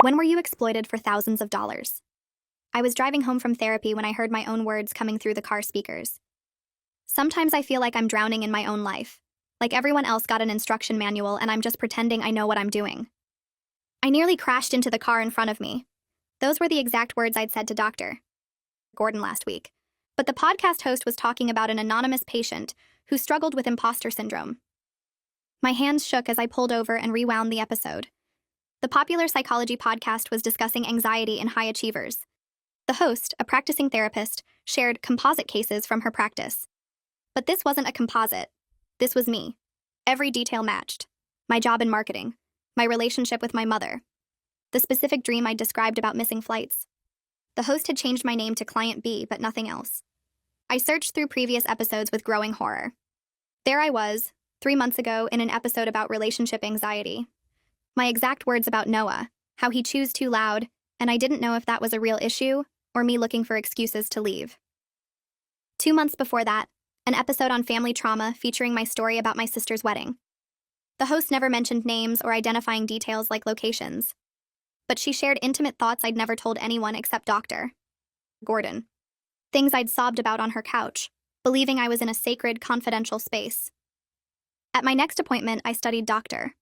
When were you exploited for thousands of dollars? I was driving home from therapy when I heard my own words coming through the car speakers. Sometimes I feel like I'm drowning in my own life, like everyone else got an instruction manual and I'm just pretending I know what I'm doing. I nearly crashed into the car in front of me. Those were the exact words I'd said to Dr. Gordon last week. But the podcast host was talking about an anonymous patient who struggled with imposter syndrome. My hands shook as I pulled over and rewound the episode. The popular psychology podcast was discussing anxiety in high achievers. The host, a practicing therapist, shared composite cases from her practice. But this wasn't a composite. This was me. Every detail matched. My job in marketing. My relationship with my mother. The specific dream I described about missing flights. The host had changed my name to Client B, but nothing else. I searched through previous episodes with growing horror. There I was, 3 months ago, in an episode about relationship anxiety. My exact words about Noah, how he chews too loud, and I didn't know if that was a real issue or me looking for excuses to leave. 2 months before that, an episode on family trauma featuring my story about my sister's wedding. The host never mentioned names or identifying details like locations. But she shared intimate thoughts I'd never told anyone except Dr. Gordon. Things I'd sobbed about on her couch, believing I was in a sacred, confidential space. At my next appointment, I studied Dr.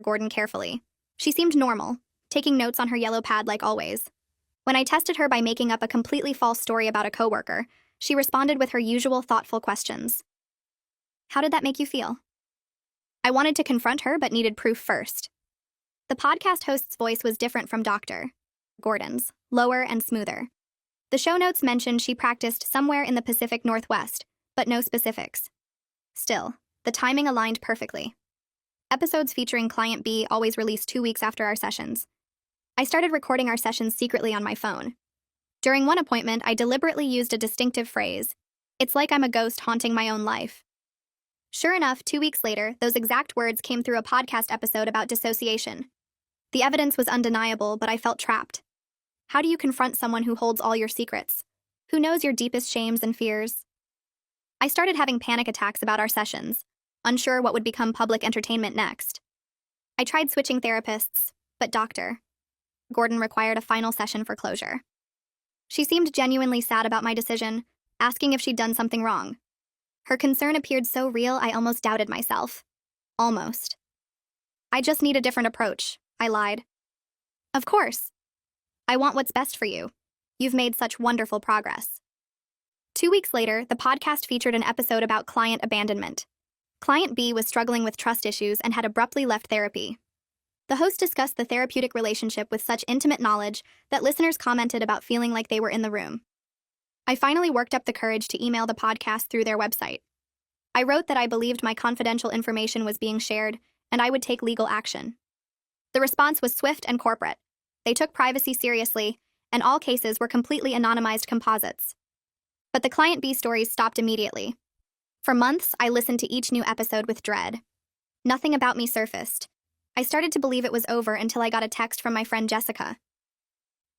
Gordon carefully. She seemed normal, taking notes on her yellow pad like always. When I tested her by making up a completely false story about a coworker, she responded with her usual thoughtful questions. How did that make you feel? I wanted to confront her but needed proof first. The podcast host's voice was different from Dr. Gordon's, lower and smoother. The show notes mentioned she practiced somewhere in the Pacific Northwest, but no specifics. Still, the timing aligned perfectly. Episodes featuring Client B always released 2 weeks after our sessions. I started recording our sessions secretly on my phone. During one appointment, I deliberately used a distinctive phrase. It's like I'm a ghost haunting my own life. Sure enough, 2 weeks later, those exact words came through a podcast episode about dissociation. The evidence was undeniable, but I felt trapped. How do you confront someone who holds all your secrets? Who knows your deepest shames and fears? I started having panic attacks about our sessions, unsure what would become public entertainment next. I tried switching therapists, but Dr. Gordon required a final session for closure. She seemed genuinely sad about my decision, asking if she'd done something wrong. Her concern appeared so real I almost doubted myself. Almost. I just need a different approach, I lied. Of course. I want what's best for you. You've made such wonderful progress. 2 weeks later, the podcast featured an episode about client abandonment. Client B was struggling with trust issues and had abruptly left therapy. The host discussed the therapeutic relationship with such intimate knowledge that listeners commented about feeling like they were in the room. I finally worked up the courage to email the podcast through their website. I wrote that I believed my confidential information was being shared and I would take legal action. The response was swift and corporate. They took privacy seriously, and all cases were completely anonymized composites. But the Client B stories stopped immediately. For months, I listened to each new episode with dread. Nothing about me surfaced. I started to believe it was over until I got a text from my friend Jessica.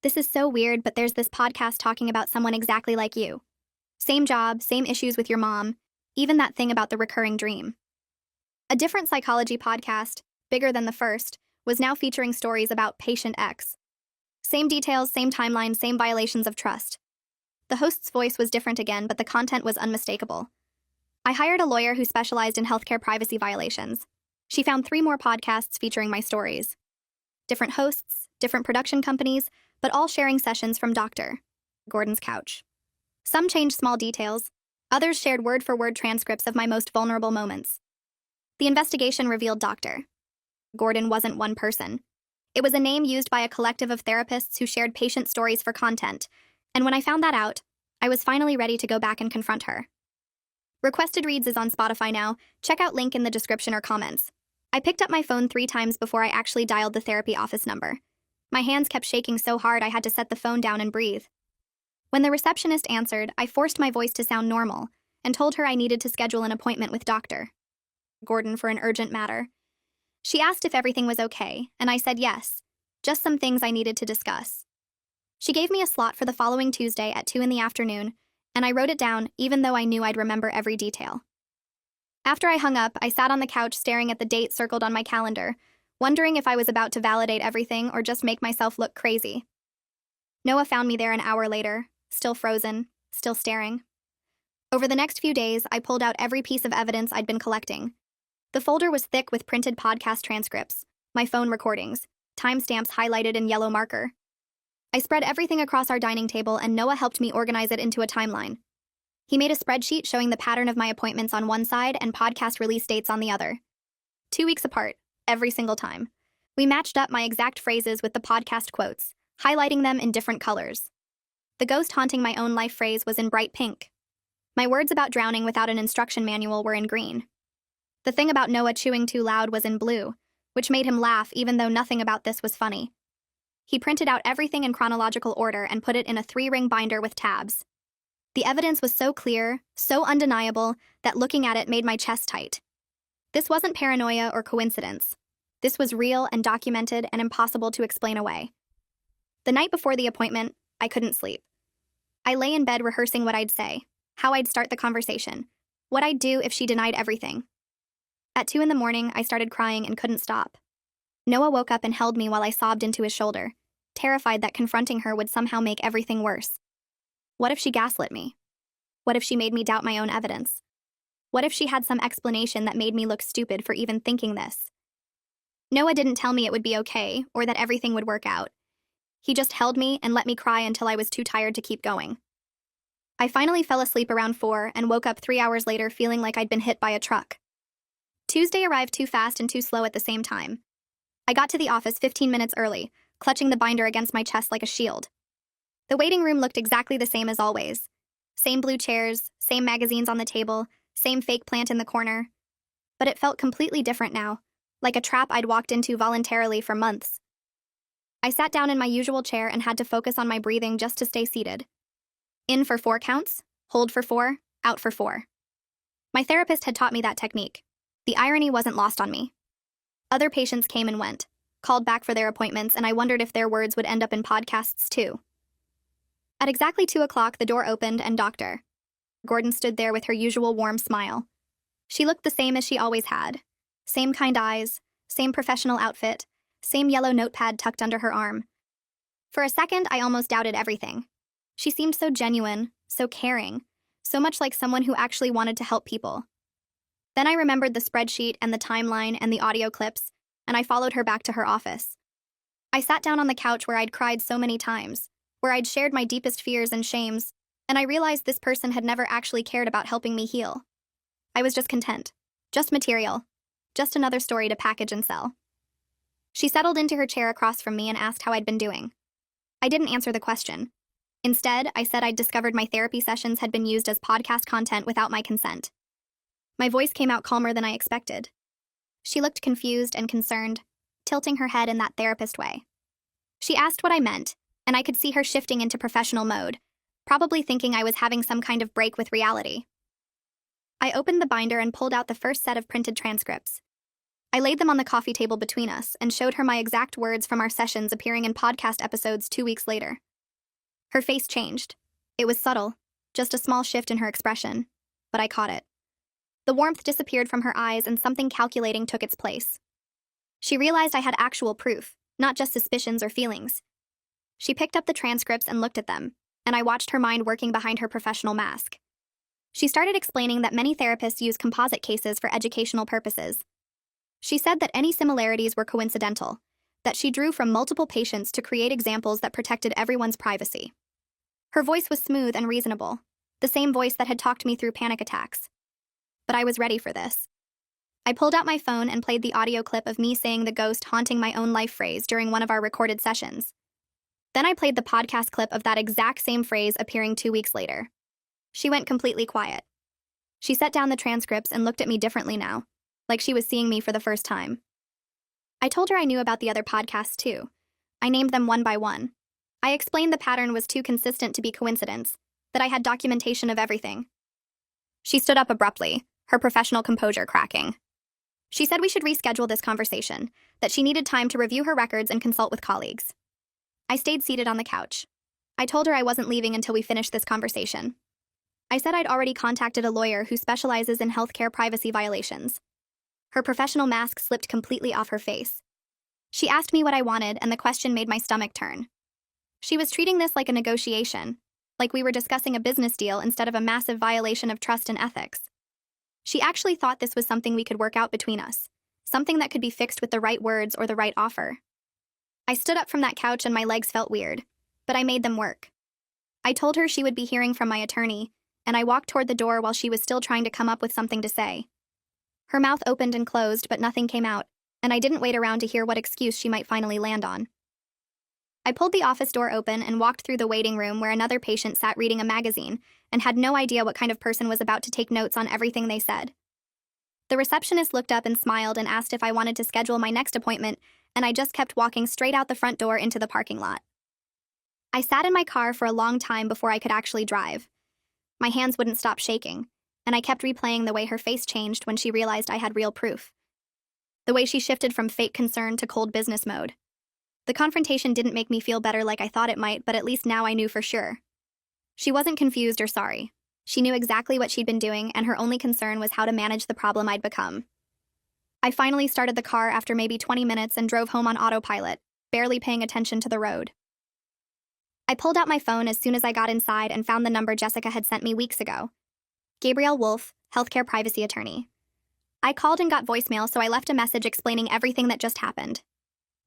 This is so weird, but there's this podcast talking about someone exactly like you. Same job, same issues with your mom, even that thing about the recurring dream. A different psychology podcast, bigger than the first, was now featuring stories about Patient X. Same details, same timeline, same violations of trust. The host's voice was different again, but the content was unmistakable. I hired a lawyer who specialized in healthcare privacy violations. She found 3 more podcasts featuring my stories. Different hosts, different production companies, but all sharing sessions from Dr. Gordon's couch. Some changed small details. Others shared word-for-word transcripts of my most vulnerable moments. The investigation revealed Dr. Gordon wasn't one person. It was a name used by a collective of therapists who shared patient stories for content, and when I found that out, I was finally ready to go back and confront her. Requested Reads is on Spotify now. Check out link in the description or comments. I picked up my phone 3 times before I actually dialed the therapy office number. My hands kept shaking so hard I had to set the phone down and breathe. When the receptionist answered, I forced my voice to sound normal and told her I needed to schedule an appointment with Dr. Gordon for an urgent matter. She asked if everything was okay, and I said yes, just some things I needed to discuss. She gave me a slot for the following Tuesday at 2 in the afternoon, and I wrote it down even though I knew I'd remember every detail. After I hung up, I sat on the couch staring at the date circled on my calendar, wondering if I was about to validate everything or just make myself look crazy. Noah found me there an hour later, still frozen, still staring. Over the next few days, I pulled out every piece of evidence I'd been collecting. The folder was thick with printed podcast transcripts, my phone recordings, timestamps highlighted in yellow marker. I spread everything across our dining table, and Noah helped me organize it into a timeline. He made a spreadsheet showing the pattern of my appointments on one side and podcast release dates on the other. 2 weeks apart, every single time. We matched up my exact phrases with the podcast quotes, highlighting them in different colors. The ghost haunting my own life phrase was in bright pink. My words about drowning without an instruction manual were in green. The thing about Noah chewing too loud was in blue, which made him laugh even though nothing about this was funny. He printed out everything in chronological order and put it in a 3-ring binder with tabs. The evidence was so clear, so undeniable, that looking at it made my chest tight. This wasn't paranoia or coincidence. This was real and documented and impossible to explain away. The night before the appointment, I couldn't sleep. I lay in bed rehearsing what I'd say, how I'd start the conversation, what I'd do if she denied everything. At 2 a.m, I started crying and couldn't stop. Noah woke up and held me while I sobbed into his shoulder, terrified that confronting her would somehow make everything worse. What if she gaslit me? What if she made me doubt my own evidence? What if she had some explanation that made me look stupid for even thinking this? Noah didn't tell me it would be okay or that everything would work out. He just held me and let me cry until I was too tired to keep going. I finally fell asleep around 4 and woke up 3 hours later feeling like I'd been hit by a truck. Tuesday arrived too fast and too slow at the same time. I got to the office 15 minutes early, clutching the binder against my chest like a shield. The waiting room looked exactly the same as always. Same blue chairs, same magazines on the table, same fake plant in the corner. But it felt completely different now, like a trap I'd walked into voluntarily for months. I sat down in my usual chair and had to focus on my breathing just to stay seated. In for 4 counts, hold for 4, out for 4. My therapist had taught me that technique. The irony wasn't lost on me. Other patients came and went, called back for their appointments, and I wondered if their words would end up in podcasts too. At exactly 2 o'clock, the door opened and Dr. Gordon stood there with her usual warm smile. She looked the same as she always had. Same kind eyes, same professional outfit, same yellow notepad tucked under her arm. For a second, I almost doubted everything. She seemed so genuine, so caring, so much like someone who actually wanted to help people. Then I remembered the spreadsheet and the timeline and the audio clips, and I followed her back to her office. I sat down on the couch where I'd cried so many times, where I'd shared my deepest fears and shames, and I realized this person had never actually cared about helping me heal. I was just content. Just material. Just another story to package and sell. She settled into her chair across from me and asked how I'd been doing. I didn't answer the question. Instead, I said I'd discovered my therapy sessions had been used as podcast content without my consent. My voice came out calmer than I expected. She looked confused and concerned, tilting her head in that therapist way. She asked what I meant, and I could see her shifting into professional mode, probably thinking I was having some kind of break with reality. I opened the binder and pulled out the first set of printed transcripts. I laid them on the coffee table between us and showed her my exact words from our sessions appearing in podcast episodes 2 weeks later. Her face changed. It was subtle, just a small shift in her expression, but I caught it. The warmth disappeared from her eyes and something calculating took its place. She realized I had actual proof, not just suspicions or feelings. She picked up the transcripts and looked at them, and I watched her mind working behind her professional mask. She started explaining that many therapists use composite cases for educational purposes. She said that any similarities were coincidental, that she drew from multiple patients to create examples that protected everyone's privacy. Her voice was smooth and reasonable, the same voice that had talked me through panic attacks. But I was ready for this. I pulled out my phone and played the audio clip of me saying the ghost haunting my own life phrase during one of our recorded sessions. Then I played the podcast clip of that exact same phrase appearing 2 weeks later. She went completely quiet. She set down the transcripts and looked at me differently now, like she was seeing me for the first time. I told her I knew about the other podcasts too. I named them one by one. I explained the pattern was too consistent to be coincidence, that I had documentation of everything. She stood up abruptly, her professional composure cracking. She said we should reschedule this conversation, that she needed time to review her records and consult with colleagues. I stayed seated on the couch. I told her I wasn't leaving until we finished this conversation. I said I'd already contacted a lawyer who specializes in healthcare privacy violations. Her professional mask slipped completely off her face, She asked me what I wanted, and the question made my stomach turn. She was treating this like a negotiation, like we were discussing a business deal instead of a massive violation of trust and ethics. She actually thought this was something we could work out between us, something that could be fixed with the right words or the right offer. I stood up from that couch and my legs felt weird, but I made them work. I told her she would be hearing from my attorney, and I walked toward the door while she was still trying to come up with something to say. Her mouth opened and closed, but nothing came out, and I didn't wait around to hear what excuse she might finally land on. I pulled the office door open and walked through the waiting room where another patient sat reading a magazine and had no idea what kind of person was about to take notes on everything they said. The receptionist looked up and smiled and asked if I wanted to schedule my next appointment, and I just kept walking straight out the front door into the parking lot. I sat in my car for a long time before I could actually drive. My hands wouldn't stop shaking, and I kept replaying the way her face changed when she realized I had real proof. The way she shifted from fake concern to cold business mode. The confrontation didn't make me feel better like I thought it might, but at least now I knew for sure. She wasn't confused or sorry. She knew exactly what she'd been doing, and her only concern was how to manage the problem I'd become. I finally started the car after maybe 20 minutes and drove home on autopilot, barely paying attention to the road. I pulled out my phone as soon as I got inside and found the number Jessica had sent me weeks ago. Gabrielle Wolfe, healthcare privacy attorney. I called and got voicemail, so I left a message explaining everything that just happened.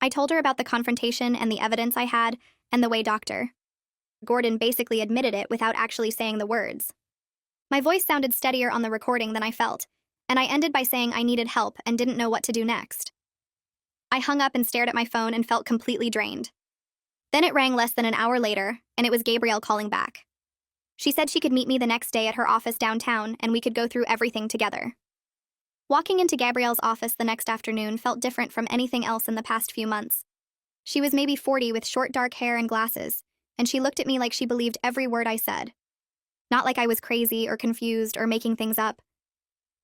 I told her about the confrontation and the evidence I had, and the way Dr. Gordon basically admitted it without actually saying the words. My voice sounded steadier on the recording than I felt, and I ended by saying I needed help and didn't know what to do next. I hung up and stared at my phone and felt completely drained. Then it rang less than an hour later, and it was Gabrielle calling back. She said she could meet me the next day at her office downtown, and we could go through everything together. Walking into Gabrielle's office the next afternoon felt different from anything else in the past few months. She was maybe 40 with short dark hair and glasses, and she looked at me like she believed every word I said. Not like I was crazy or confused or making things up.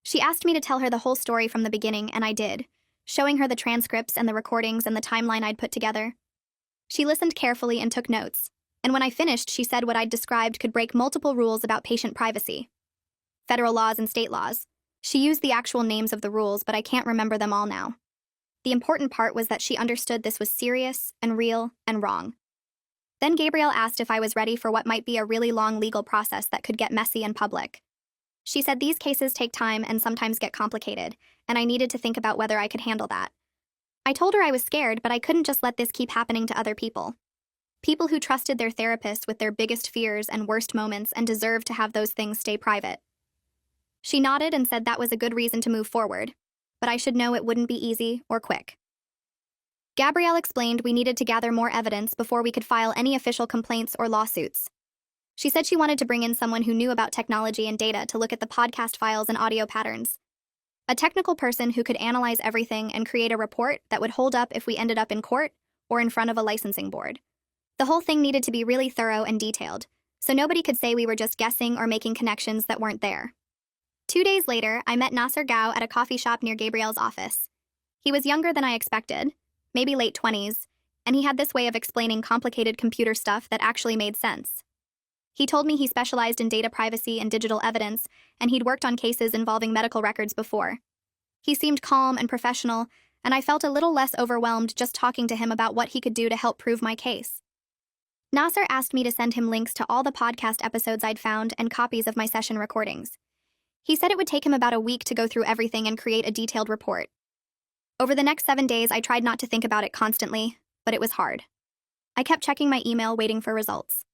She asked me to tell her the whole story from the beginning, and I did, showing her the transcripts and the recordings and the timeline I'd put together. She listened carefully and took notes, and when I finished, she said what I'd described could break multiple rules about patient privacy. Federal laws and state laws. She used the actual names of the rules, but I can't remember them all now. The important part was that she understood this was serious and real and wrong. Then Gabrielle asked if I was ready for what might be a really long legal process that could get messy and public. She said these cases take time and sometimes get complicated, and I needed to think about whether I could handle that. I told her I was scared, but I couldn't just let this keep happening to other people. People who trusted their therapist with their biggest fears and worst moments and deserved to have those things stay private. She nodded and said that was a good reason to move forward, but I should know it wouldn't be easy or quick. Gabrielle explained we needed to gather more evidence before we could file any official complaints or lawsuits. She said she wanted to bring in someone who knew about technology and data to look at the podcast files and audio patterns. A technical person who could analyze everything and create a report that would hold up if we ended up in court or in front of a licensing board. The whole thing needed to be really thorough and detailed, so nobody could say we were just guessing or making connections that weren't there. 2 days later, I met Nasser Gao at a coffee shop near Gabrielle's office. He was younger than I expected, maybe late 20s, and he had this way of explaining complicated computer stuff that actually made sense. He told me he specialized in data privacy and digital evidence, and he'd worked on cases involving medical records before. He seemed calm and professional, and I felt a little less overwhelmed just talking to him about what he could do to help prove my case. Nasser asked me to send him links to all the podcast episodes I'd found and copies of my session recordings. He said it would take him about a week to go through everything and create a detailed report. Over the next 7 days, I tried not to think about it constantly, but it was hard. I kept checking my email, waiting for results.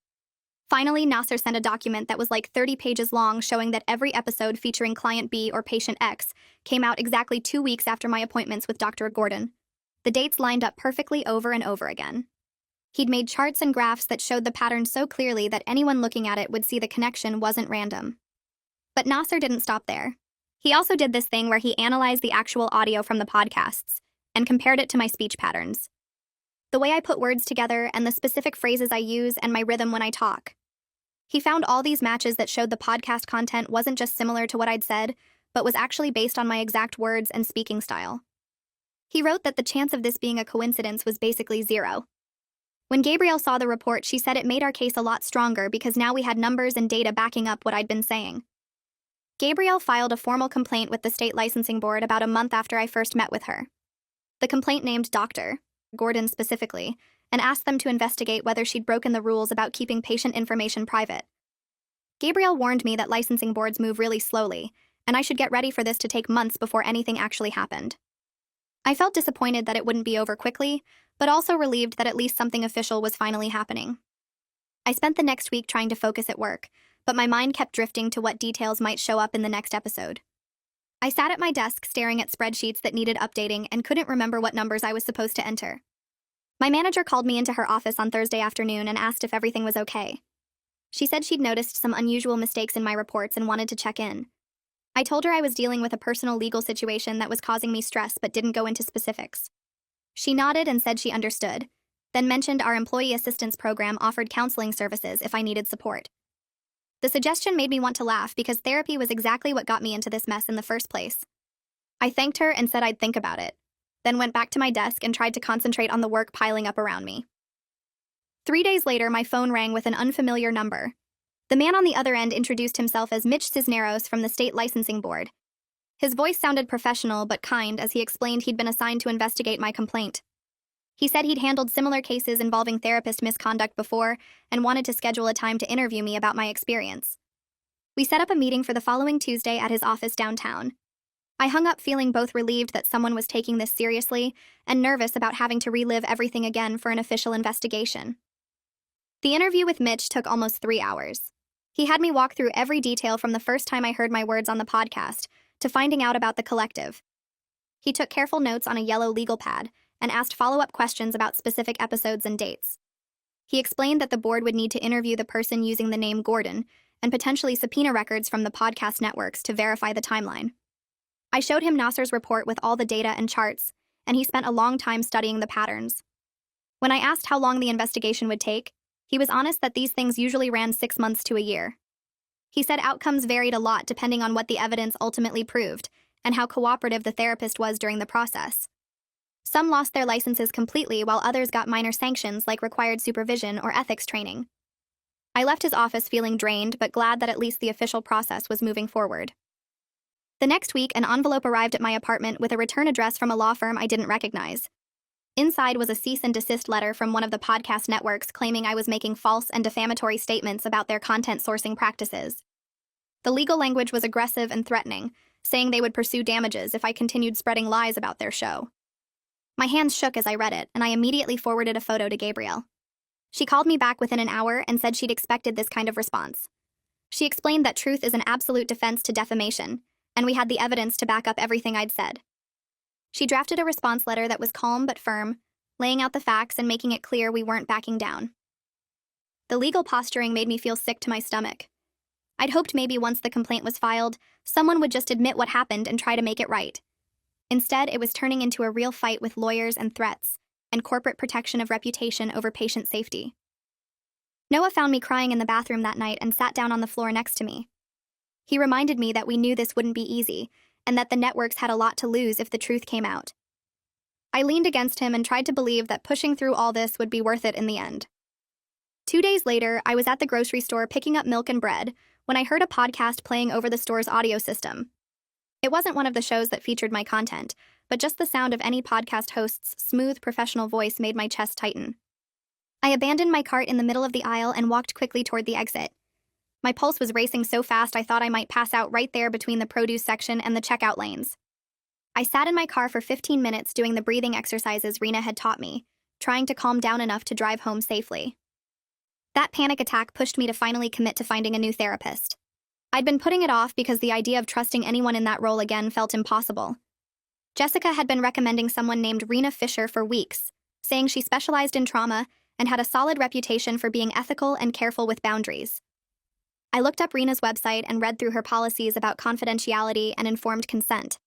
Finally, Nasser sent a document that was like 30 pages long showing that every episode featuring Client B or Patient X came out exactly 2 weeks after my appointments with Dr. Gordon. The dates lined up perfectly over and over again. He'd made charts and graphs that showed the pattern so clearly that anyone looking at it would see the connection wasn't random. But Nasser didn't stop there. He also did this thing where he analyzed the actual audio from the podcasts and compared it to my speech patterns. The way I put words together and the specific phrases I use and my rhythm when I talk. He found all these matches that showed the podcast content wasn't just similar to what I'd said, but was actually based on my exact words and speaking style. He wrote that the chance of this being a coincidence was basically zero. When Gabrielle saw the report, she said it made our case a lot stronger because now we had numbers and data backing up what I'd been saying. Gabrielle filed a formal complaint with the state licensing board about a month after I first met with her. The complaint named Dr. Gordon specifically, and asked them to investigate whether she'd broken the rules about keeping patient information private. Gabriel warned me that licensing boards move really slowly, and I should get ready for this to take months before anything actually happened. I felt disappointed that it wouldn't be over quickly, but also relieved that at least something official was finally happening. I spent the next week trying to focus at work, but my mind kept drifting to what details might show up in the next episode. I sat at my desk staring at spreadsheets that needed updating and couldn't remember what numbers I was supposed to enter. My manager called me into her office on Thursday afternoon and asked if everything was okay. She said she'd noticed some unusual mistakes in my reports and wanted to check in. I told her I was dealing with a personal legal situation that was causing me stress but didn't go into specifics. She nodded and said she understood, then mentioned our employee assistance program offered counseling services if I needed support. The suggestion made me want to laugh because therapy was exactly what got me into this mess in the first place. I thanked her and said I'd think about it, then went back to my desk and tried to concentrate on the work piling up around me. 3 days later, my phone rang with an unfamiliar number. The man on the other end introduced himself as Mitch Cisneros from the State Licensing Board. His voice sounded professional but kind as he explained he'd been assigned to investigate my complaint. He said he'd handled similar cases involving therapist misconduct before and wanted to schedule a time to interview me about my experience. We set up a meeting for the following Tuesday at his office downtown. I hung up feeling both relieved that someone was taking this seriously and nervous about having to relive everything again for an official investigation. The interview with Mitch took almost 3 hours. He had me walk through every detail from the first time I heard my words on the podcast to finding out about the collective. He took careful notes on a yellow legal pad and asked follow-up questions about specific episodes and dates. He explained that the board would need to interview the person using the name Gordon and potentially subpoena records from the podcast networks to verify the timeline. I showed him Nasser's report with all the data and charts, and he spent a long time studying the patterns. When I asked how long the investigation would take, he was honest that these things usually ran 6 months to a year. He said outcomes varied a lot depending on what the evidence ultimately proved and how cooperative the therapist was during the process. Some lost their licenses completely while others got minor sanctions like required supervision or ethics training. I left his office feeling drained but glad that at least the official process was moving forward. The next week, an envelope arrived at my apartment with a return address from a law firm I didn't recognize. Inside was a cease and desist letter from one of the podcast networks claiming I was making false and defamatory statements about their content sourcing practices. The legal language was aggressive and threatening, saying they would pursue damages if I continued spreading lies about their show. My hands shook as I read it, and I immediately forwarded a photo to Gabrielle. She called me back within an hour and said she'd expected this kind of response. She explained that truth is an absolute defense to defamation, and we had the evidence to back up everything I'd said. She drafted a response letter that was calm but firm, laying out the facts and making it clear we weren't backing down. The legal posturing made me feel sick to my stomach. I'd hoped maybe once the complaint was filed, someone would just admit what happened and try to make it right. Instead, it was turning into a real fight with lawyers and threats, and corporate protection of reputation over patient safety. Noah found me crying in the bathroom that night and sat down on the floor next to me. He reminded me that we knew this wouldn't be easy, and that the networks had a lot to lose if the truth came out. I leaned against him and tried to believe that pushing through all this would be worth it in the end. 2 days later, I was at the grocery store picking up milk and bread when I heard a podcast playing over the store's audio system. It wasn't one of the shows that featured my content, but just the sound of any podcast host's smooth, professional voice made my chest tighten. I abandoned my cart in the middle of the aisle and walked quickly toward the exit. My pulse was racing so fast I thought I might pass out right there between the produce section and the checkout lanes. I sat in my car for 15 minutes doing the breathing exercises Rena had taught me, trying to calm down enough to drive home safely. That panic attack pushed me to finally commit to finding a new therapist. I'd been putting it off because the idea of trusting anyone in that role again felt impossible. Jessica had been recommending someone named Rena Fisher for weeks, saying she specialized in trauma and had a solid reputation for being ethical and careful with boundaries. I looked up Rena's website and read through her policies about confidentiality and informed consent.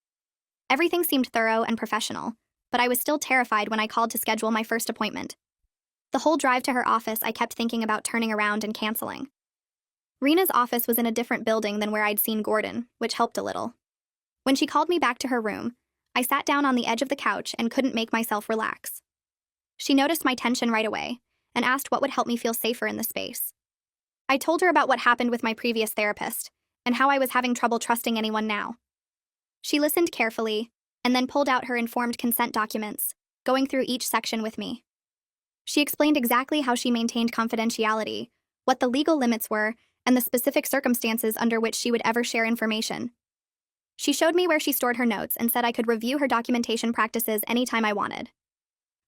Everything seemed thorough and professional, but I was still terrified when I called to schedule my first appointment. The whole drive to her office, I kept thinking about turning around and canceling. Rena's office was in a different building than where I'd seen Gordon, which helped a little. When she called me back to her room, I sat down on the edge of the couch and couldn't make myself relax. She noticed my tension right away and asked what would help me feel safer in the space. I told her about what happened with my previous therapist and how I was having trouble trusting anyone now. She listened carefully and then pulled out her informed consent documents, going through each section with me. She explained exactly how she maintained confidentiality, what the legal limits were, and the specific circumstances under which she would ever share information. She showed me where she stored her notes and said I could review her documentation practices anytime I wanted.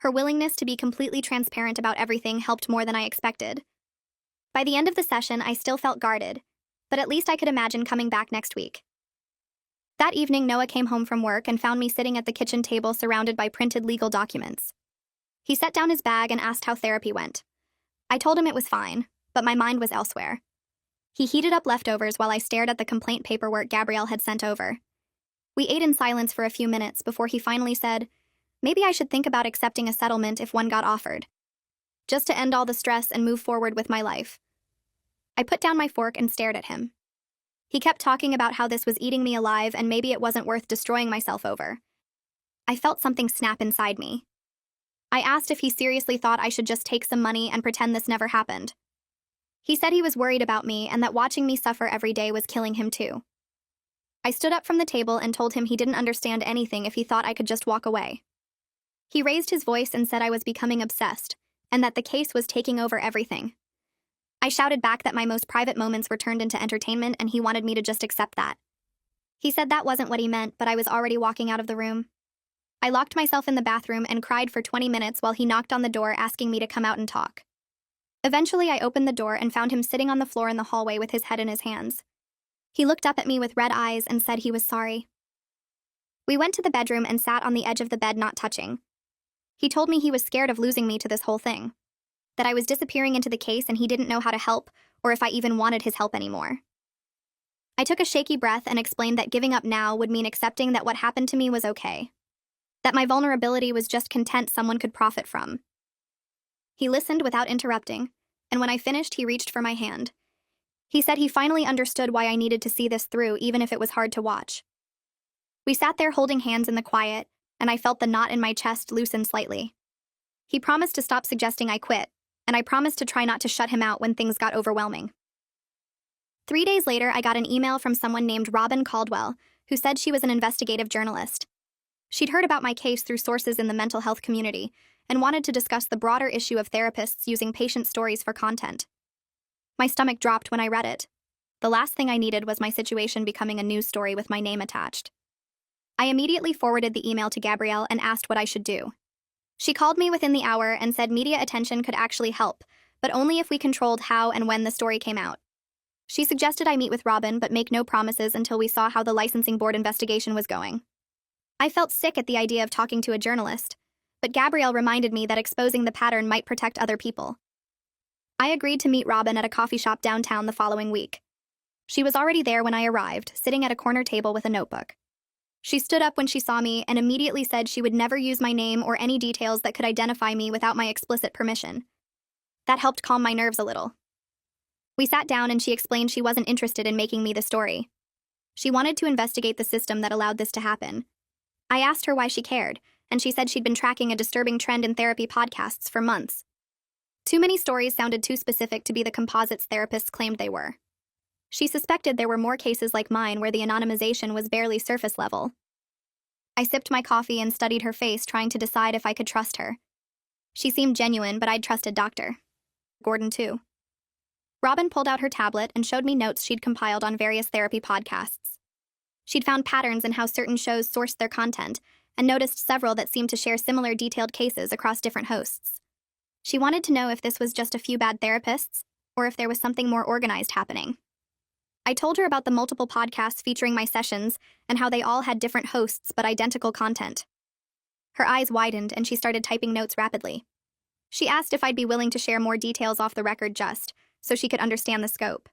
Her willingness to be completely transparent about everything helped more than I expected. By the end of the session, I still felt guarded, but at least I could imagine coming back next week. That evening, Noah came home from work and found me sitting at the kitchen table surrounded by printed legal documents. He set down his bag and asked how therapy went. I told him it was fine, but my mind was elsewhere. He heated up leftovers while I stared at the complaint paperwork Gabrielle had sent over. We ate in silence for a few minutes before he finally said, "Maybe I should think about accepting a settlement if one got offered, just to end all the stress and move forward with my life." I put down my fork and stared at him. He kept talking about how this was eating me alive and maybe it wasn't worth destroying myself over. I felt something snap inside me. I asked if he seriously thought I should just take some money and pretend this never happened. He said he was worried about me and that watching me suffer every day was killing him too. I stood up from the table and told him he didn't understand anything if he thought I could just walk away. He raised his voice and said I was becoming obsessed, and that the case was taking over everything. I shouted back that my most private moments were turned into entertainment and he wanted me to just accept that. He said that wasn't what he meant, but I was already walking out of the room. I locked myself in the bathroom and cried for 20 minutes while he knocked on the door asking me to come out and talk. Eventually, I opened the door and found him sitting on the floor in the hallway with his head in his hands. He looked up at me with red eyes and said he was sorry. We went to the bedroom and sat on the edge of the bed not touching. He told me he was scared of losing me to this whole thing, that I was disappearing into the case and he didn't know how to help or if I even wanted his help anymore. I took a shaky breath and explained that giving up now would mean accepting that what happened to me was okay, that my vulnerability was just content someone could profit from. He listened without interrupting, and when I finished, he reached for my hand. He said he finally understood why I needed to see this through, even if it was hard to watch. We sat there holding hands in the quiet, and I felt the knot in my chest loosen slightly. He promised to stop suggesting I quit, and I promised to try not to shut him out when things got overwhelming. 3 days later, I got an email from someone named Robin Caldwell, who said she was an investigative journalist. She'd heard about my case through sources in the mental health community and wanted to discuss the broader issue of therapists using patient stories for content. My stomach dropped when I read it. The last thing I needed was my situation becoming a news story with my name attached. I immediately forwarded the email to Gabrielle and asked what I should do. She called me within the hour and said media attention could actually help, but only if we controlled how and when the story came out. She suggested I meet with Robin but make no promises until we saw how the licensing board investigation was going. I felt sick at the idea of talking to a journalist, but Gabrielle reminded me that exposing the pattern might protect other people. I agreed to meet Robin at a coffee shop downtown the following week. She was already there when I arrived, sitting at a corner table with a notebook. She stood up when she saw me and immediately said she would never use my name or any details that could identify me without my explicit permission. That helped calm my nerves a little. We sat down and she explained she wasn't interested in making me the story. She wanted to investigate the system that allowed this to happen. I asked her why she cared, and she said she'd been tracking a disturbing trend in therapy podcasts for months. Too many stories sounded too specific to be the composites therapists claimed they were. She suspected there were more cases like mine where the anonymization was barely surface level. I sipped my coffee and studied her face, trying to decide if I could trust her. She seemed genuine, but I'd trusted Dr. Gordon too. Robin pulled out her tablet and showed me notes she'd compiled on various therapy podcasts. She'd found patterns in how certain shows sourced their content, and noticed several that seemed to share similar detailed cases across different hosts. She wanted to know if this was just a few bad therapists, or if there was something more organized happening. I told her about the multiple podcasts featuring my sessions and how they all had different hosts but identical content. Her eyes widened and she started typing notes rapidly. She asked if I'd be willing to share more details off the record so she could understand the scope.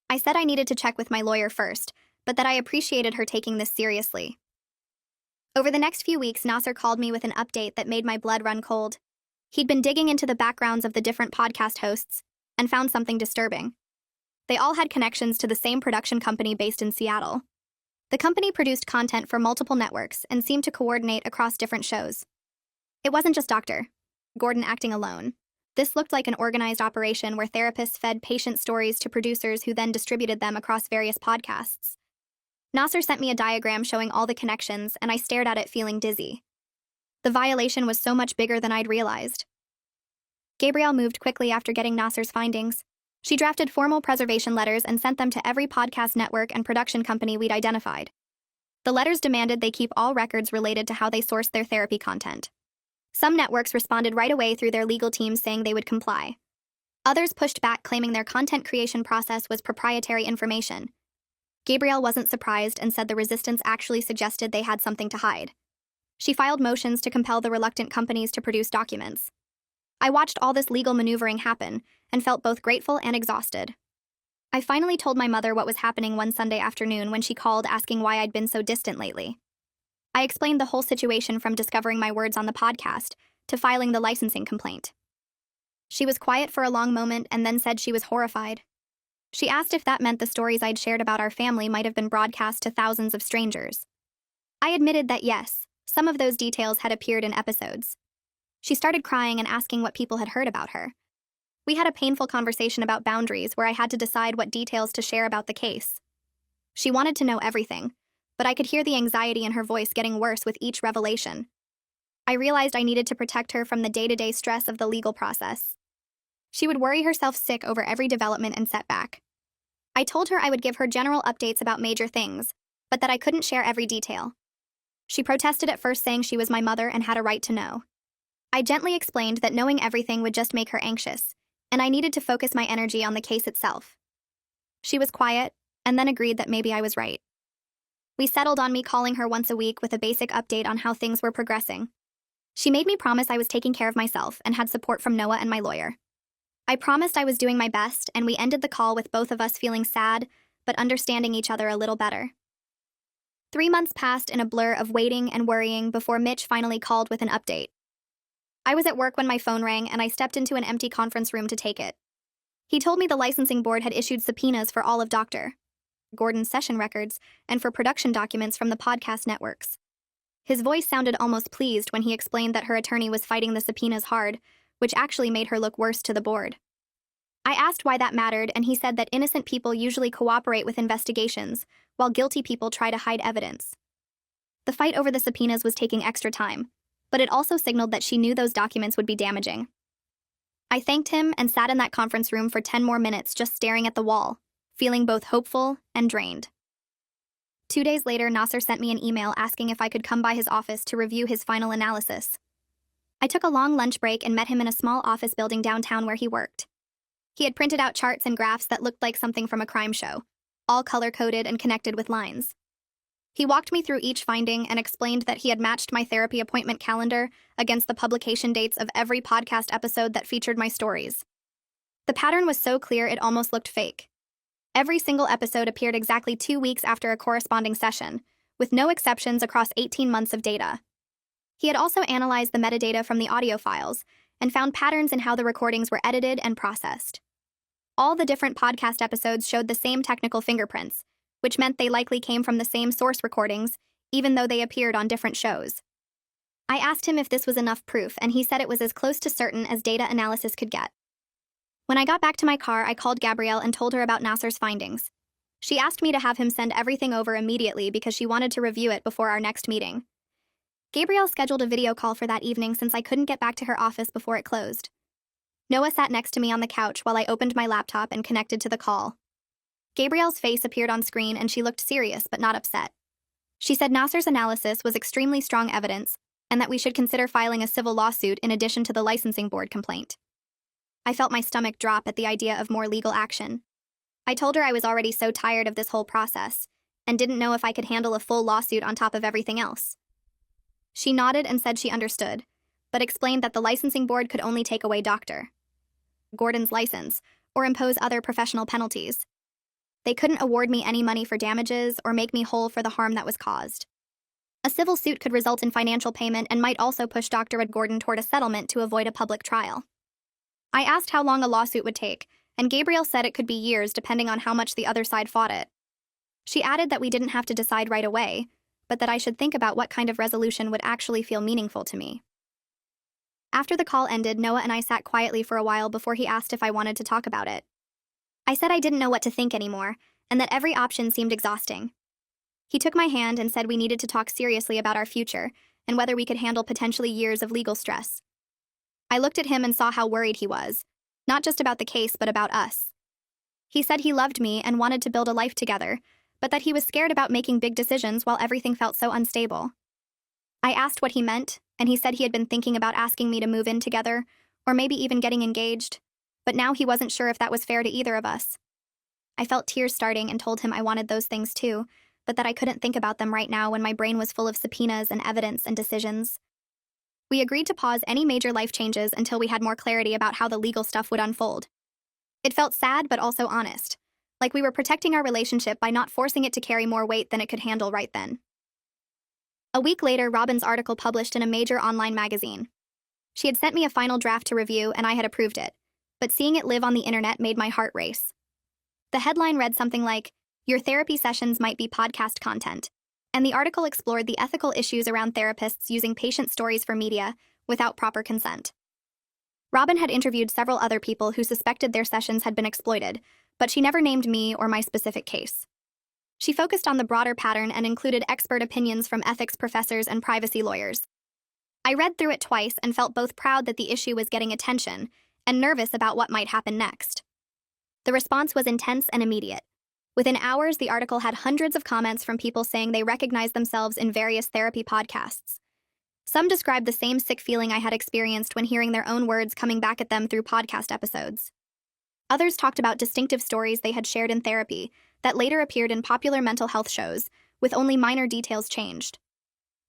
I said I needed to check with my lawyer first, but that I appreciated her taking this seriously. Over the next few weeks, Nasser called me with an update that made my blood run cold. He'd been digging into the backgrounds of the different podcast hosts and found something disturbing. They all had connections to the same production company based in Seattle. The company produced content for multiple networks and seemed to coordinate across different shows. It wasn't just Dr. Gordon acting alone. This looked like an organized operation where therapists fed patient stories to producers who then distributed them across various podcasts. Nasser sent me a diagram showing all the connections, and I stared at it feeling dizzy. The The violation was so much bigger than I'd realized. Gabrielle moved quickly after getting Nasser's findings. She drafted formal preservation letters and sent them to every podcast network and production company we'd identified. The letters demanded they keep all records related to how they sourced their therapy content. Some networks responded right away through their legal teams saying they would comply. Others pushed back, claiming their content creation process was proprietary information. Gabrielle wasn't surprised and said the resistance actually suggested they had something to hide. She filed motions to compel the reluctant companies to produce documents. I watched all this legal maneuvering happen and felt both grateful and exhausted. I finally told my mother what was happening one Sunday afternoon when she called asking why I'd been so distant lately. I explained the whole situation from discovering my words on the podcast to filing the licensing complaint. She was quiet for a long moment and then said she was horrified. She asked if that meant the stories I'd shared about our family might have been broadcast to thousands of strangers. I admitted that yes, some of those details had appeared in episodes. She started crying and asking what people had heard about her. We had a painful conversation about boundaries where I had to decide what details to share about the case. She wanted to know everything, but I could hear the anxiety in her voice getting worse with each revelation. I realized I needed to protect her from the day-to-day stress of the legal process. She would worry herself sick over every development and setback. I told her I would give her general updates about major things, but that I couldn't share every detail. She protested at first, saying she was my mother and had a right to know. I gently explained that knowing everything would just make her anxious, and I needed to focus my energy on the case itself. She was quiet, and then agreed that maybe I was right. We settled on me calling her once a week with a basic update on how things were progressing. She made me promise I was taking care of myself and had support from Noah and my lawyer. I promised I was doing my best, and we ended the call with both of us feeling sad, but understanding each other a little better. 3 months passed in a blur of waiting and worrying before Mitch finally called with an update. I was at work when my phone rang, and I stepped into an empty conference room to take it. He told me the licensing board had issued subpoenas for all of Dr. Gordon's session records and for production documents from the podcast networks. His voice sounded almost pleased when he explained that her attorney was fighting the subpoenas hard, which actually made her look worse to the board. I asked why that mattered, and he said that innocent people usually cooperate with investigations, while guilty people try to hide evidence. The fight over the subpoenas was taking extra time, but it also signaled that she knew those documents would be damaging. I thanked him and sat in that conference room for 10 more minutes just staring at the wall, feeling both hopeful and drained. 2 days later, Nasser sent me an email asking if I could come by his office to review his final analysis. I took a long lunch break and met him in a small office building downtown where he worked. He had printed out charts and graphs that looked like something from a crime show, all color-coded and connected with lines. He walked me through each finding and explained that he had matched my therapy appointment calendar against the publication dates of every podcast episode that featured my stories. The pattern was so clear it almost looked fake. Every single episode appeared exactly 2 weeks after a corresponding session, with no exceptions across 18 months of data. He had also analyzed the metadata from the audio files and found patterns in how the recordings were edited and processed. All the different podcast episodes showed the same technical fingerprints, which meant they likely came from the same source recordings, even though they appeared on different shows. I asked him if this was enough proof, and he said it was as close to certain as data analysis could get. When I got back to my car, I called Gabrielle and told her about Nasser's findings. She asked me to have him send everything over immediately because she wanted to review it before our next meeting. Gabrielle scheduled a video call for that evening since I couldn't get back to her office before it closed. Noah sat next to me on the couch while I opened my laptop and connected to the call. Gabrielle's face appeared on screen and she looked serious but not upset. She said Nasser's analysis was extremely strong evidence and that we should consider filing a civil lawsuit in addition to the licensing board complaint. I felt my stomach drop at the idea of more legal action. I told her I was already so tired of this whole process and didn't know if I could handle a full lawsuit on top of everything else. She nodded and said she understood, but explained that the licensing board could only take away Dr. Gordon's license or impose other professional penalties. They couldn't award me any money for damages or make me whole for the harm that was caused. A civil suit could result in financial payment and might also push Dr. Gordon toward a settlement to avoid a public trial. I asked how long a lawsuit would take, and Gabrielle said it could be years depending on how much the other side fought it. She added that we didn't have to decide right away, but that I should think about what kind of resolution would actually feel meaningful to me. After the call ended, Noah and I sat quietly for a while before he asked if I wanted to talk about it. I said I didn't know what to think anymore, and that every option seemed exhausting. He took my hand and said we needed to talk seriously about our future, and whether we could handle potentially years of legal stress. I looked at him and saw how worried he was, not just about the case but about us. He said he loved me and wanted to build a life together, but that he was scared about making big decisions while everything felt so unstable. I asked what he meant, and he said he had been thinking about asking me to move in together, or maybe even getting engaged, but now he wasn't sure if that was fair to either of us. I felt tears starting and told him I wanted those things too, but that I couldn't think about them right now when my brain was full of subpoenas and evidence and decisions. We agreed to pause any major life changes until we had more clarity about how the legal stuff would unfold. It felt sad but also honest, like we were protecting our relationship by not forcing it to carry more weight than it could handle right then. A week later, Robin's article published in a major online magazine. She had sent me a final draft to review and I had approved it, but seeing it live on the internet made my heart race. The headline read something like, "Your therapy sessions might be podcast content," and the article explored the ethical issues around therapists using patient stories for media without proper consent. Robin had interviewed several other people who suspected their sessions had been exploited, but she never named me or my specific case. She focused on the broader pattern and included expert opinions from ethics professors and privacy lawyers. I read through it twice and felt both proud that the issue was getting attention and nervous about what might happen next. The response was intense and immediate. Within hours, the article had hundreds of comments from people saying they recognized themselves in various therapy podcasts. Some described the same sick feeling I had experienced when hearing their own words coming back at them through podcast episodes. Others talked about distinctive stories they had shared in therapy that later appeared in popular mental health shows, with only minor details changed.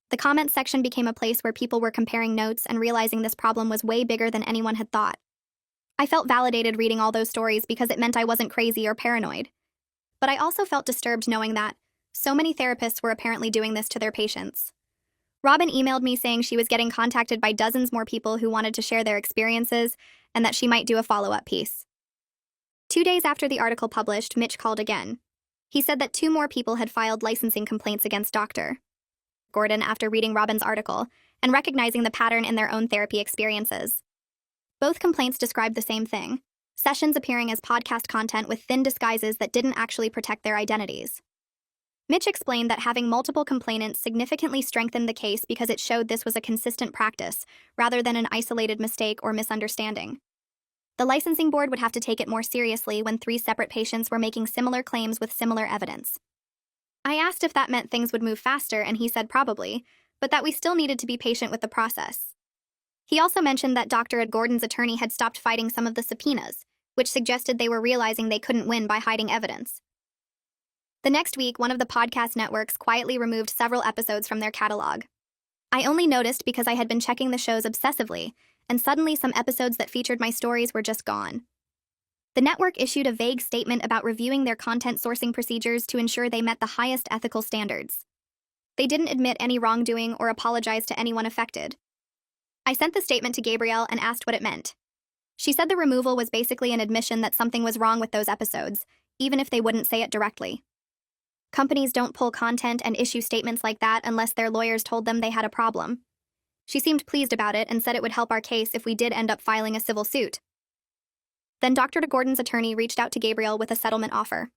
The comments section became a place where people were comparing notes and realizing this problem was way bigger than anyone had thought. I felt validated reading all those stories because it meant I wasn't crazy or paranoid. But I also felt disturbed knowing that so many therapists were apparently doing this to their patients. Robin emailed me saying she was getting contacted by dozens more people who wanted to share their experiences and that she might do a follow-up piece. 2 days after the article published, Mitch called again. He said that 2 more people had filed licensing complaints against Dr. Gordon after reading Robin's article and recognizing the pattern in their own therapy experiences. Both complaints described the same thing: sessions appearing as podcast content with thin disguises that didn't actually protect their identities. Mitch explained that having multiple complainants significantly strengthened the case because it showed this was a consistent practice, rather than an isolated mistake or misunderstanding. The licensing board would have to take it more seriously when 3 separate patients were making similar claims with similar evidence. I asked if that meant things would move faster, and he said probably, but that we still needed to be patient with the process. He also mentioned that Dr. Gordon's attorney had stopped fighting some of the subpoenas, which suggested they were realizing they couldn't win by hiding evidence. The next week, one of the podcast networks quietly removed several episodes from their catalog. I only noticed because I had been checking the shows obsessively, and suddenly some episodes that featured my stories were just gone. The network issued a vague statement about reviewing their content sourcing procedures to ensure they met the highest ethical standards. They didn't admit any wrongdoing or apologize to anyone affected. I sent the statement to Gabrielle and asked what it meant. She said the removal was basically an admission that something was wrong with those episodes, even if they wouldn't say it directly. Companies don't pull content and issue statements like that unless their lawyers told them they had a problem. She seemed pleased about it and said it would help our case if we did end up filing a civil suit. Then Dr. Gordon's attorney reached out to Gabrielle with a settlement offer.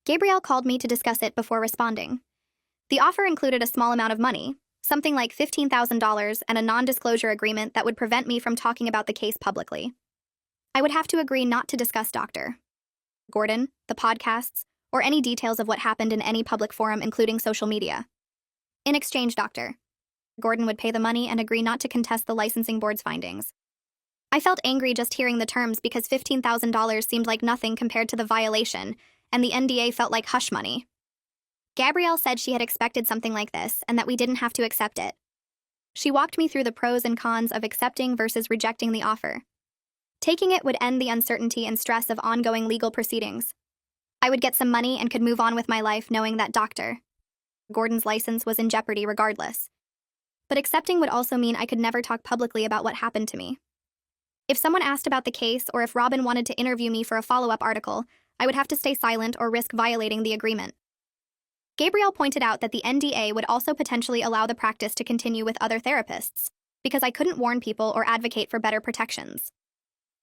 Gabrielle called me to discuss it before responding. The offer included a small amount of money, something like $15,000, and a non-disclosure agreement that would prevent me from talking about the case publicly. I would have to agree not to discuss Dr. Gordon, the podcasts, or any details of what happened in any public forum, including social media. In exchange, Dr. Gordon would pay the money and agree not to contest the licensing board's findings. I felt angry just hearing the terms because $15,000 seemed like nothing compared to the violation, and the NDA felt like hush money. Gabrielle said she had expected something like this and that we didn't have to accept it. She walked me through the pros and cons of accepting versus rejecting the offer. Taking it would end the uncertainty and stress of ongoing legal proceedings. I would get some money and could move on with my life knowing that Dr. Gordon's license was in jeopardy regardless. But accepting would also mean I could never talk publicly about what happened to me. If someone asked about the case or if Robin wanted to interview me for a follow-up article, I would have to stay silent or risk violating the agreement. Gabrielle pointed out that the NDA would also potentially allow the practice to continue with other therapists, because I couldn't warn people or advocate for better protections.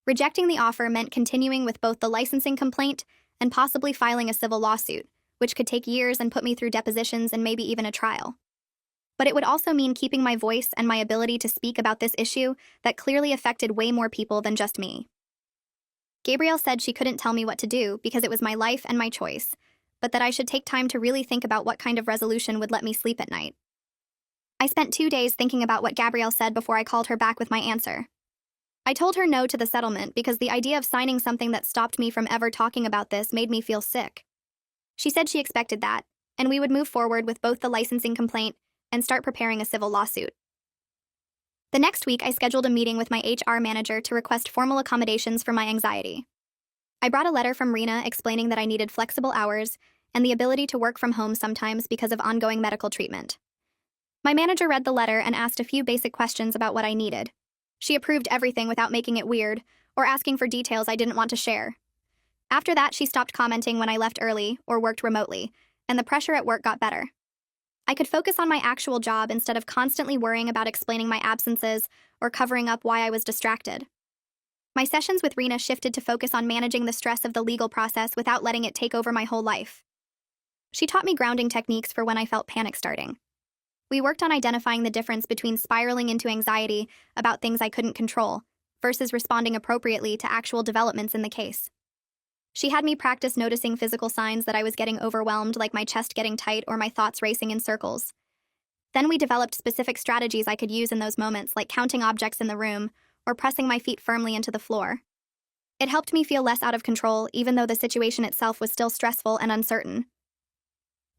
Rejecting the offer meant continuing with both the licensing complaint and possibly filing a civil lawsuit, which could take years and put me through depositions and maybe even a trial. but it would also mean keeping my voice and my ability to speak about this issue that clearly affected way more people than just me. Gabrielle said she couldn't tell me what to do because it was my life and my choice, but that I should take time to really think about what kind of resolution would let me sleep at night. I spent 2 days thinking about what Gabrielle said before I called her back with my answer. I told her no to the settlement because the idea of signing something that stopped me from ever talking about this made me feel sick. She said she expected that, and we would move forward with both the licensing complaint and start preparing a civil lawsuit. The next week, I scheduled a meeting with my HR manager to request formal accommodations for my anxiety. I brought a letter from Rena explaining that I needed flexible hours and the ability to work from home sometimes because of ongoing medical treatment. My manager read the letter and asked a few basic questions about what I needed. She approved everything without making it weird or asking for details I didn't want to share. After that, she stopped commenting when I left early or worked remotely, and the pressure at work got better. I could focus on my actual job instead of constantly worrying about explaining my absences or covering up why I was distracted. My sessions with Rena shifted to focus on managing the stress of the legal process without letting it take over my whole life. She taught me grounding techniques for when I felt panic starting. We worked on identifying the difference between spiraling into anxiety about things I couldn't control versus responding appropriately to actual developments in the case. She had me practice noticing physical signs that I was getting overwhelmed, like my chest getting tight or my thoughts racing in circles. Then we developed specific strategies I could use in those moments, like counting objects in the room or pressing my feet firmly into the floor. It helped me feel less out of control, even though the situation itself was still stressful and uncertain.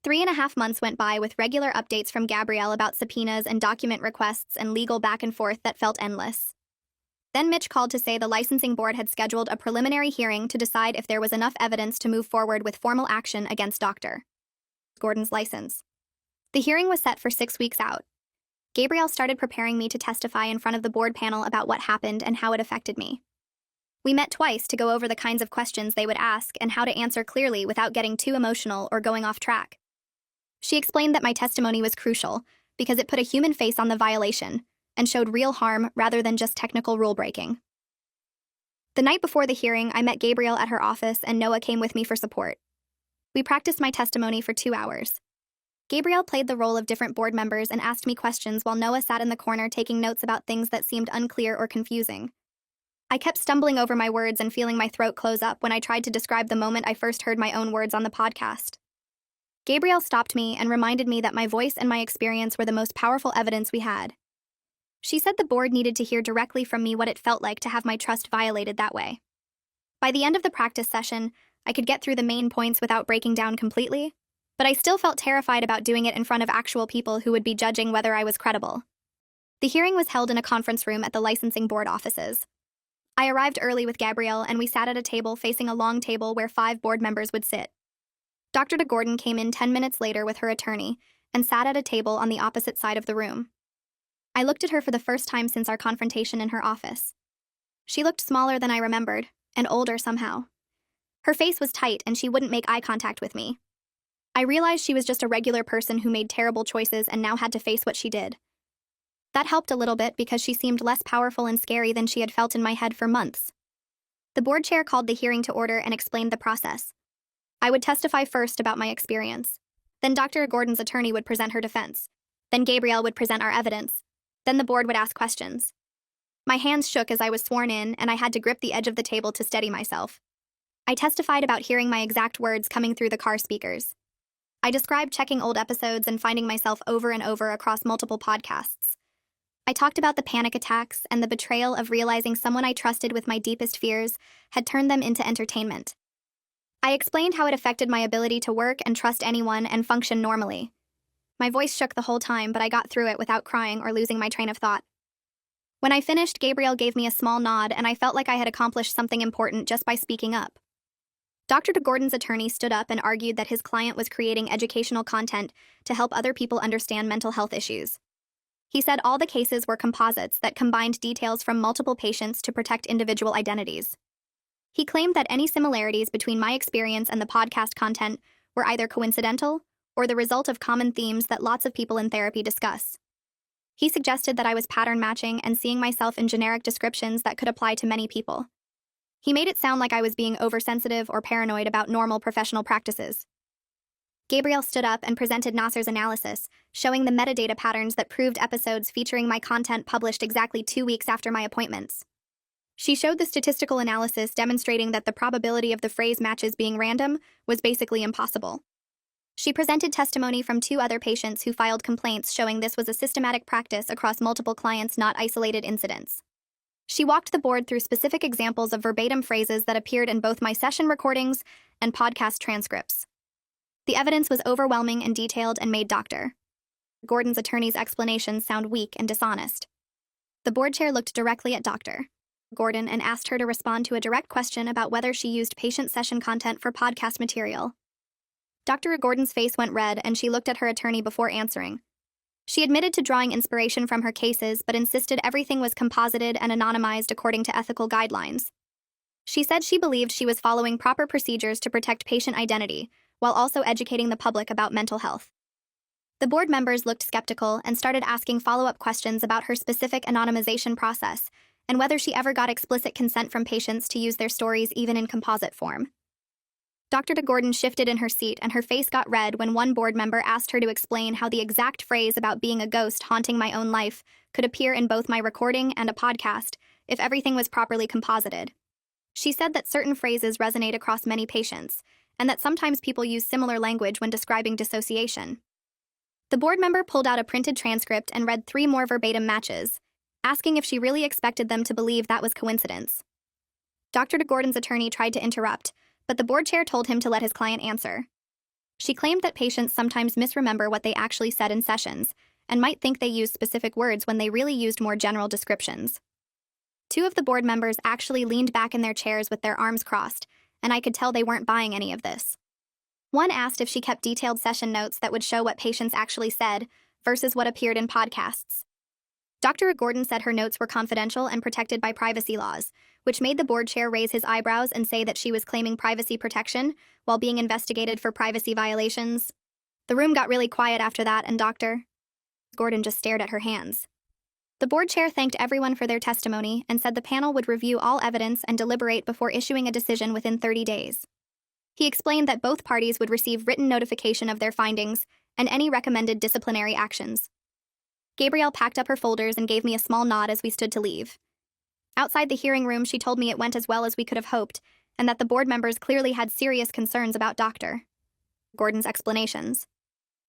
3.5 months went by with regular updates from Gabrielle about subpoenas and document requests and legal back and forth that felt endless. Then Mitch called to say the licensing board had scheduled a preliminary hearing to decide if there was enough evidence to move forward with formal action against Dr. Gordon's license. The hearing was set for 6 weeks out. Gabrielle started preparing me to testify in front of the board panel about what happened and how it affected me. We met twice to go over the kinds of questions they would ask and how to answer clearly without getting too emotional or going off track. She explained that my testimony was crucial because it put a human face on the violation and showed real harm rather than just technical rule breaking. The night before the hearing, I met Gabrielle at her office and Noah came with me for support. We practiced my testimony for 2 hours. Gabrielle played the role of different board members and asked me questions while Noah sat in the corner taking notes about things that seemed unclear or confusing. I kept stumbling over my words and feeling my throat close up when I tried to describe the moment I first heard my own words on the podcast. Gabrielle stopped me and reminded me that my voice and my experience were the most powerful evidence we had. She said the board needed to hear directly from me what it felt like to have my trust violated that way. By the end of the practice session, I could get through the main points without breaking down completely, but I still felt terrified about doing it in front of actual people who would be judging whether I was credible. The hearing was held in a conference room at the licensing board offices. I arrived early with Gabrielle and we sat at a table facing a long table where 5 board members would sit. Dr. Gordon came in 10 minutes later with her attorney and sat at a table on the opposite side of the room. I looked at her for the first time since our confrontation in her office. She looked smaller than I remembered, and older somehow. Her face was tight and she wouldn't make eye contact with me. I realized she was just a regular person who made terrible choices and now had to face what she did. That helped a little bit because she seemed less powerful and scary than she had felt in my head for months. The board chair called the hearing to order and explained the process. I would testify first about my experience. Then Dr. Gordon's attorney would present her defense. Then Gabrielle would present our evidence. Then the board would ask questions. My hands shook as I was sworn in, and I had to grip the edge of the table to steady myself. I testified about hearing my exact words coming through the car speakers. I described checking old episodes and finding myself over and over across multiple podcasts. I talked about the panic attacks and the betrayal of realizing someone I trusted with my deepest fears had turned them into entertainment. I explained how it affected my ability to work and trust anyone and function normally. My voice shook the whole time, but I got through it without crying or losing my train of thought. When I finished, Gabrielle gave me a small nod, and I felt like I had accomplished something important just by speaking up. Dr. Gordon's attorney stood up and argued that his client was creating educational content to help other people understand mental health issues. He said all the cases were composites that combined details from multiple patients to protect individual identities. He claimed that any similarities between my experience and the podcast content were either coincidental or the result of common themes that lots of people in therapy discuss. He suggested that I was pattern matching and seeing myself in generic descriptions that could apply to many people. He made it sound like I was being oversensitive or paranoid about normal professional practices. Gabrielle stood up and presented Nasser's analysis, showing the metadata patterns that proved episodes featuring my content published exactly 2 weeks after my appointments. She showed the statistical analysis demonstrating that the probability of the phrase matches being random was basically impossible. She presented testimony from 2 other patients who filed complaints showing this was a systematic practice across multiple clients, not isolated incidents. She walked the board through specific examples of verbatim phrases that appeared in both my session recordings and podcast transcripts. The evidence was overwhelming and detailed and made Dr. Gordon's attorney's explanations sound weak and dishonest. The board chair looked directly at Dr. Gordon and asked her to respond to a direct question about whether she used patient session content for podcast material. Dr. Gordon's face went red and she looked at her attorney before answering. She admitted to drawing inspiration from her cases but insisted everything was composited and anonymized according to ethical guidelines. She said she believed she was following proper procedures to protect patient identity, while also educating the public about mental health. The board members looked skeptical and started asking follow-up questions about her specific anonymization process and whether she ever got explicit consent from patients to use their stories even in composite form. Dr. Gordon shifted in her seat and her face got red when one board member asked her to explain how the exact phrase about being a ghost haunting my own life could appear in both my recording and a podcast if everything was properly composited. She said that certain phrases resonate across many patients, and that sometimes people use similar language when describing dissociation. The board member pulled out a printed transcript and read 3 more verbatim matches, asking if she really expected them to believe that was coincidence. Dr. Gordon's attorney tried to interrupt, but the board chair told him to let his client answer. She claimed that patients sometimes misremember what they actually said in sessions, and might think they used specific words when they really used more general descriptions. 2 of the board members actually leaned back in their chairs with their arms crossed, and I could tell they weren't buying any of this. One asked if she kept detailed session notes that would show what patients actually said versus what appeared in podcasts. Dr. Gordon said her notes were confidential and protected by privacy laws, which made the board chair raise his eyebrows and say that she was claiming privacy protection while being investigated for privacy violations. The room got really quiet after that, and Dr. Gordon just stared at her hands. The board chair thanked everyone for their testimony and said the panel would review all evidence and deliberate before issuing a decision within 30 days. He explained that both parties would receive written notification of their findings and any recommended disciplinary actions. Gabrielle packed up her folders and gave me a small nod as we stood to leave. Outside the hearing room, she told me it went as well as we could have hoped, and that the board members clearly had serious concerns about Dr. Gordon's explanations.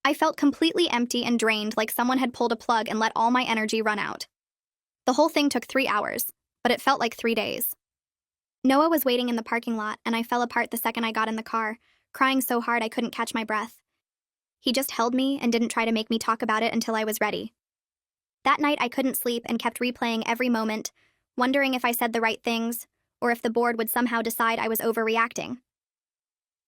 I felt completely empty and drained, like someone had pulled a plug and let all my energy run out. The whole thing took 3 hours, but it felt like 3 days. Noah was waiting in the parking lot, and I fell apart the second I got in the car, crying so hard I couldn't catch my breath. He just held me and didn't try to make me talk about it until I was ready. That night I couldn't sleep and kept replaying every moment, wondering if I said the right things, or if the board would somehow decide I was overreacting.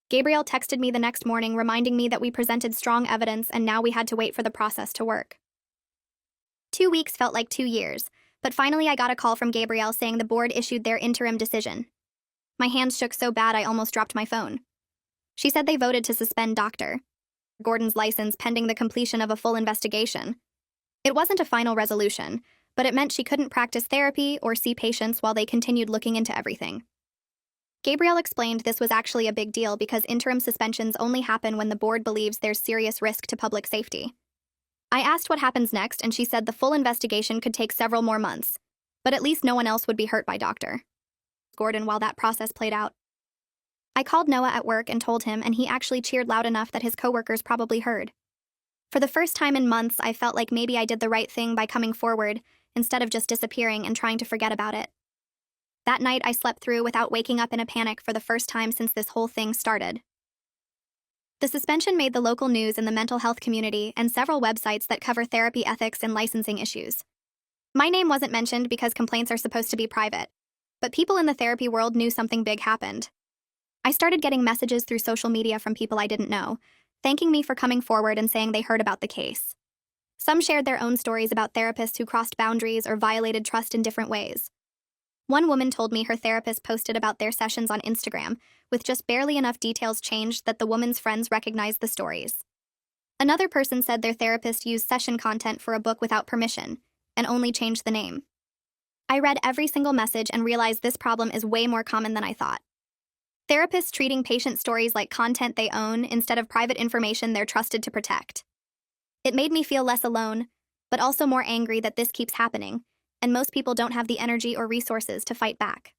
Gabrielle texted me the next morning reminding me that we presented strong evidence and now we had to wait for the process to work. 2 weeks felt like 2 years, but finally I got a call from Gabrielle saying the board issued their interim decision. My hands shook so bad I almost dropped my phone. She said they voted to suspend Dr. Gordon's license pending the completion of a full investigation. It wasn't a final resolution, but it meant she couldn't practice therapy or see patients while they continued looking into everything. Gabrielle explained this was actually a big deal because interim suspensions only happen when the board believes there's serious risk to public safety. I asked what happens next, and she said the full investigation could take several more months, but at least no one else would be hurt by Dr. Gordon while that process played out. I called Noah at work and told him, and he actually cheered loud enough that his coworkers probably heard. For the first time in months, I felt like maybe I did the right thing by coming forward instead of just disappearing and trying to forget about it. That night, I slept through without waking up in a panic for the first time since this whole thing started. The suspension made the local news in the mental health community and several websites that cover therapy ethics and licensing issues. My name wasn't mentioned because complaints are supposed to be private, but people in the therapy world knew something big happened. I started getting messages through social media from people I didn't know, thanking me for coming forward and saying they heard about the case. Some shared their own stories about therapists who crossed boundaries or violated trust in different ways. One woman told me her therapist posted about their sessions on Instagram, with just barely enough details changed that the woman's friends recognized the stories. Another person said their therapist used session content for a book without permission, and only changed the name. I read every single message and realized this problem is way more common than I thought. Therapists treating patient stories like content they own instead of private information they're trusted to protect. It made me feel less alone, but also more angry that this keeps happening, and most people don't have the energy or resources to fight back.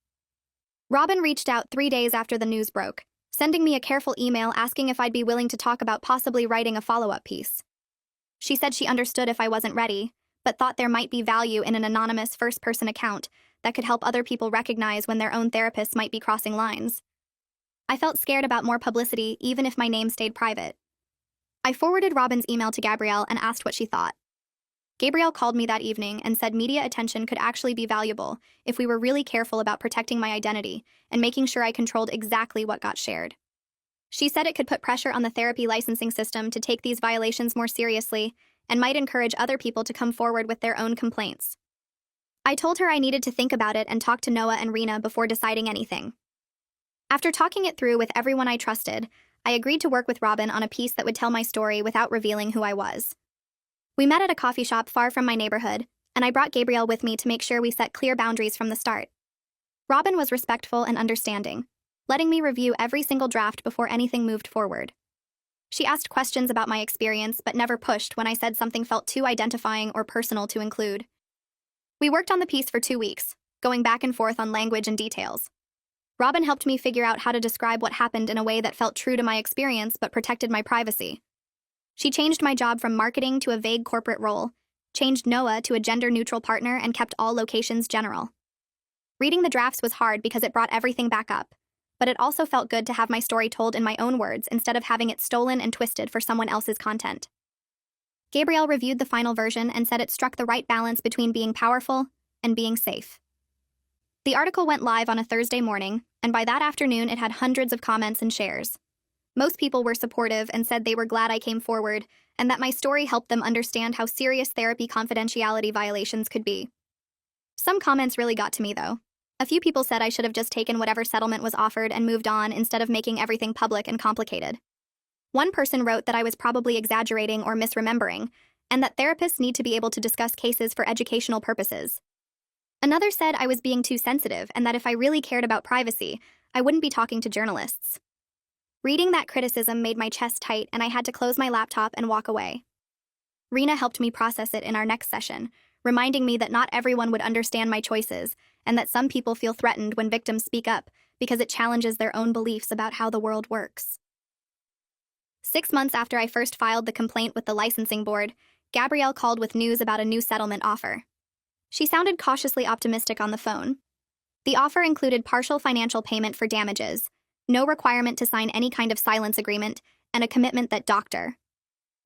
Robin reached out 3 days after the news broke, sending me a careful email asking if I'd be willing to talk about possibly writing a follow-up piece. She said she understood if I wasn't ready, but thought there might be value in an anonymous first-person account that could help other people recognize when their own therapists might be crossing lines. I felt scared about more publicity, even if my name stayed private. I forwarded Robin's email to Gabrielle and asked what she thought. Gabrielle called me that evening and said media attention could actually be valuable if we were really careful about protecting my identity and making sure I controlled exactly what got shared. She said it could put pressure on the therapy licensing system to take these violations more seriously and might encourage other people to come forward with their own complaints. I told her I needed to think about it and talk to Noah and Rena before deciding anything. After talking it through with everyone I trusted, I agreed to work with Robin on a piece that would tell my story without revealing who I was. We met at a coffee shop far from my neighborhood, and I brought Gabrielle with me to make sure we set clear boundaries from the start. Robin was respectful and understanding, letting me review every single draft before anything moved forward. She asked questions about my experience but never pushed when I said something felt too identifying or personal to include. We worked on the piece for 2 weeks, going back and forth on language and details. Robin helped me figure out how to describe what happened in a way that felt true to my experience but protected my privacy. She changed my job from marketing to a vague corporate role, changed Noah to a gender-neutral partner, and kept all locations general. Reading the drafts was hard because it brought everything back up, but it also felt good to have my story told in my own words instead of having it stolen and twisted for someone else's content. Gabrielle reviewed the final version and said it struck the right balance between being powerful and being safe. The article went live on a Thursday morning, and by that afternoon it had hundreds of comments and shares. Most people were supportive and said they were glad I came forward and that my story helped them understand how serious therapy confidentiality violations could be. Some comments really got to me, though. A few people said I should have just taken whatever settlement was offered and moved on instead of making everything public and complicated. One person wrote that I was probably exaggerating or misremembering, and that therapists need to be able to discuss cases for educational purposes. Another said I was being too sensitive and that if I really cared about privacy, I wouldn't be talking to journalists. Reading that criticism made my chest tight and I had to close my laptop and walk away. Rena helped me process it in our next session, reminding me that not everyone would understand my choices and that some people feel threatened when victims speak up because it challenges their own beliefs about how the world works. 6 months after I first filed the complaint with the licensing board, Gabrielle called with news about a new settlement offer. She sounded cautiously optimistic on the phone. The offer included partial financial payment for damages, no requirement to sign any kind of silence agreement, and a commitment that Dr.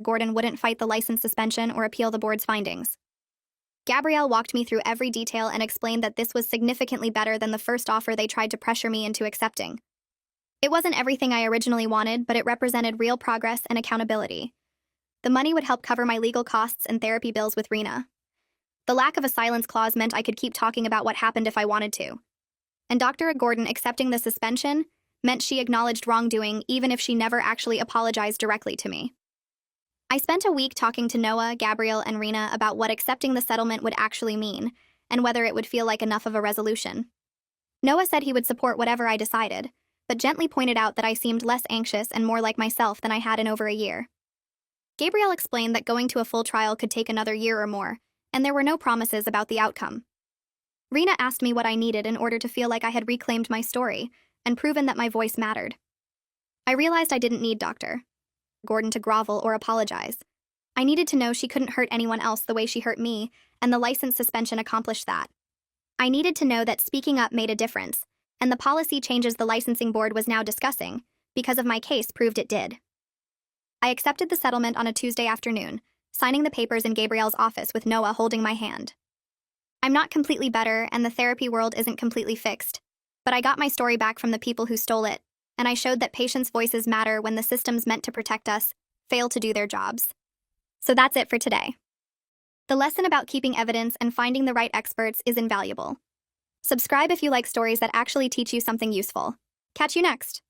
Gordon wouldn't fight the license suspension or appeal the board's findings. Gabrielle walked me through every detail and explained that this was significantly better than the first offer they tried to pressure me into accepting. It wasn't everything I originally wanted, but it represented real progress and accountability. The money would help cover my legal costs and therapy bills with Rena. The lack of a silence clause meant I could keep talking about what happened if I wanted to. And Dr. Gordon accepting the suspension meant she acknowledged wrongdoing even if she never actually apologized directly to me. I spent a week talking to Noah, Gabrielle, and Rena about what accepting the settlement would actually mean, and whether it would feel like enough of a resolution. Noah said he would support whatever I decided, but gently pointed out that I seemed less anxious and more like myself than I had in over a year. Gabrielle explained that going to a full trial could take another year or more, and there were no promises about the outcome. Rena asked me what I needed in order to feel like I had reclaimed my story and proven that my voice mattered. I realized I didn't need Dr. Gordon to grovel or apologize. I needed to know she couldn't hurt anyone else the way she hurt me, and the license suspension accomplished that. I needed to know that speaking up made a difference, and the policy changes the licensing board was now discussing, because of my case, proved it did. I accepted the settlement on a Tuesday afternoon, signing the papers in Gabrielle's office with Noah holding my hand. I'm not completely better, and the therapy world isn't completely fixed, but I got my story back from the people who stole it, and I showed that patients' voices matter when the systems meant to protect us fail to do their jobs. So that's it for today. The lesson about keeping evidence and finding the right experts is invaluable. Subscribe if you like stories that actually teach you something useful. Catch you next.